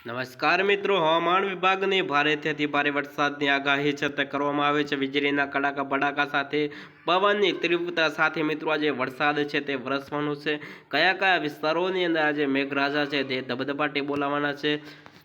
નમસ્કાર મિત્રો, હવામાન વિભાગની ભારેથી અતિ ભારે વરસાદની આગાહી છે તે કરવામાં આવે છે. વીજળીના કડાકા ભડાકા સાથે પવનની તીવ્રતા સાથે મિત્રો આજે વરસાદ છે તે વરસવાનું છે. કયા કયા વિસ્તારોની અંદર આજે મેઘરાજા છે તે ધબધબાટી બોલાવાના છે,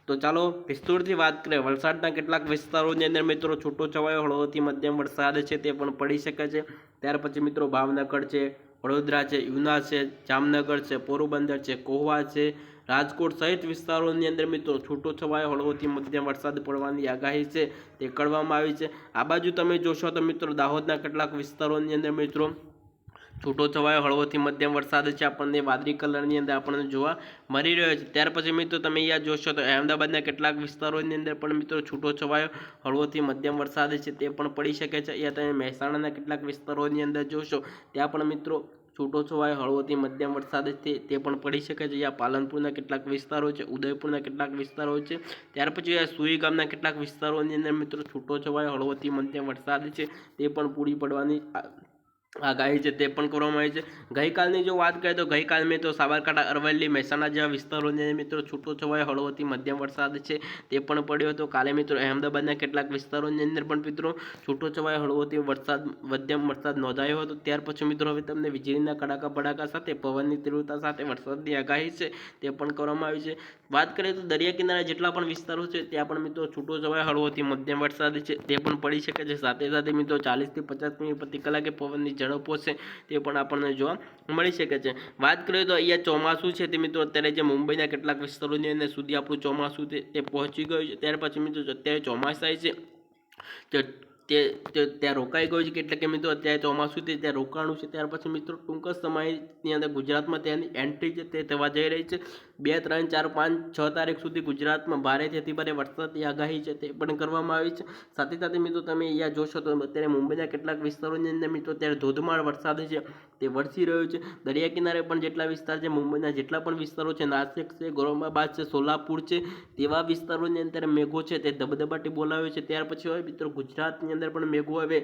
તો ચાલો વિસ્તૃતથી વાત કરીએ. વલસાડના કેટલાક વિસ્તારોની અંદર મિત્રો છૂટો છવાયો હળવોથી મધ્યમ વરસાદ છે તે પણ પડી શકે છે. ત્યાર પછી મિત્રો ભાવનગર છે, વડોદરા છે, યુના છે, જામનગર છે, પોરબંદર છે, કોહવા છે, રાજકોટ સહિત વિસ્તારોની અંદર મિત્રો છૂટો છવાયો હળવોથી મધ્યમ વરસાદ પડવાની આગાહી છે તે કરવામાં આવી છે. આ બાજુ તમે જોશો તો મિત્રો દાહોદના કેટલાક વિસ્તારોની અંદર મિત્રો છૂટો છવાયો હળવોથી મધ્યમ વરસાદ છે આપણને વાદળી કલરની અંદર આપણને જોવા મળી રહ્યો છે. ત્યાર પછી મિત્રો તમે અહીંયા જોશો તો અહેમદાબાદના કેટલાક વિસ્તારોની અંદર પણ મિત્રો છૂટો છવાયો હળવોથી મધ્યમ વરસાદ છે તે પણ પડી શકે છે. અહીંયા તમે મહેસાણાના કેટલાક વિસ્તારોની અંદર જોશો ત્યાં પણ મિત્રો છૂટો છવાયો હળવોથી મધ્યમ વરસાદ છે તે પણ પડી શકે છે. અહીંયા પાલનપુરના કેટલાક વિસ્તારો છે, ઉદયપુરના કેટલાક વિસ્તારો છે, ત્યાર પછી સુઈ ગામના કેટલાક વિસ્તારોની અંદર મિત્રો છૂટો છવાયો હળવોથી મધ્યમ વરસાદ છે તે પણ પૂરી પડવાની આગાહી છે તે પણ કરવામાં આવી છે. ગઈકાલની જો વાત કરીએ તો ગઈકાલ મેં તો સાબરકાંઠા, અરવલ્લી, મહેસાણા જેવા વિસ્તારોની અંદર મિત્રો છૂટો છવાયો હળવોથી મધ્યમ વરસાદ છે તે પણ પડ્યો હતો. કાલે મિત્રો અહેમદાબાદના કેટલાક વિસ્તારોની અંદર પણ મિત્રો છૂટો છવાયો હળવોથી મધ્યમ વરસાદ નોંધાયો હતો. ત્યાર પછી મિત્રો હવે તમને વીજળીના કડાકા ભડાકા સાથે પવનની તીવ્રતા સાથે વરસાદની આગાહી છે તે પણ કરવામાં આવી છે. વાત કરીએ તો દરિયા કિનારા જેટલા પણ વિસ્તારો છે ત્યાં પણ મિત્રો છૂટો છવાયો હળવોથી મધ્યમ વરસાદ છે તે પણ પડી શકે છે. સાથે સાથે મિત્રો 40 થી 50 કિમી પ્રતિ કલાકે પવનની ઝડપો છે તે પણ આપણને જોવા મળી શકે છે. વાત કરીએ તો અહીંયા ચોમાસું છે તે મિત્રો અત્યારે જે મુંબઈના કેટલાક વિસ્તારોની અંદર સુધી આપણું ચોમાસું તે પહોંચી ગયું છે. ત્યાર પછી મિત્રો અત્યારે ચોમાસા છે ત્યાં રોકાઈ ગયું છે, એટલે કે મિત્રો અત્યારે ચોમાસું તે ત્યાં રોકાણું છે. ત્યાર પછી મિત્રો ટૂંક સમયની અંદર ગુજરાતમાં ત્યાંની એન્ટ્રી છે તે થવા જઈ રહી છે. 2, 3, 4, 5, 6 તારીખ સુધી ગુજરાતમાં ભારેથી અતિ ભારે વરસાદની આગાહી છે તે પણ કરવામાં આવી છે. સાથે સાથે મિત્રો તમે અહીંયા જોશો તો અત્યારે મુંબઈના કેટલાક વિસ્તારોની અંદર મિત્રો અત્યારે ધોધમાર વરસાદ છે તે વરસી રહ્યો છે. દરિયા કિનારે પણ જેટલા વિસ્તાર છે, મુંબઈના જેટલા પણ વિસ્તારો છે, નાસિક છે, ગૌરંગાબાદ છે, સોલાપુર છે, તેવા વિસ્તારોની અંદર મેઘો છે તે ધબધબાટી બોલાવે છે. ત્યાર પછી હવે મિત્રો ગુજરાતની અંદર પણ મેઘો હવે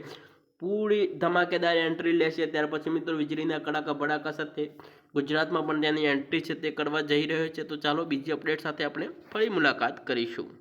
પૂરી ધમાકેદાર એન્ટ્રી લેશે. ત્યાર પછી મિત્રો વીજળીના કડાકા ભડાકા સાથે ગુજરાતમાં પણ તેની એન્ટ્રી છે તે કરવા જઈ રહ્યો છે. તો ચાલો બીજી અપડેટ સાથે આપણે ફરી મુલાકાત કરીશું.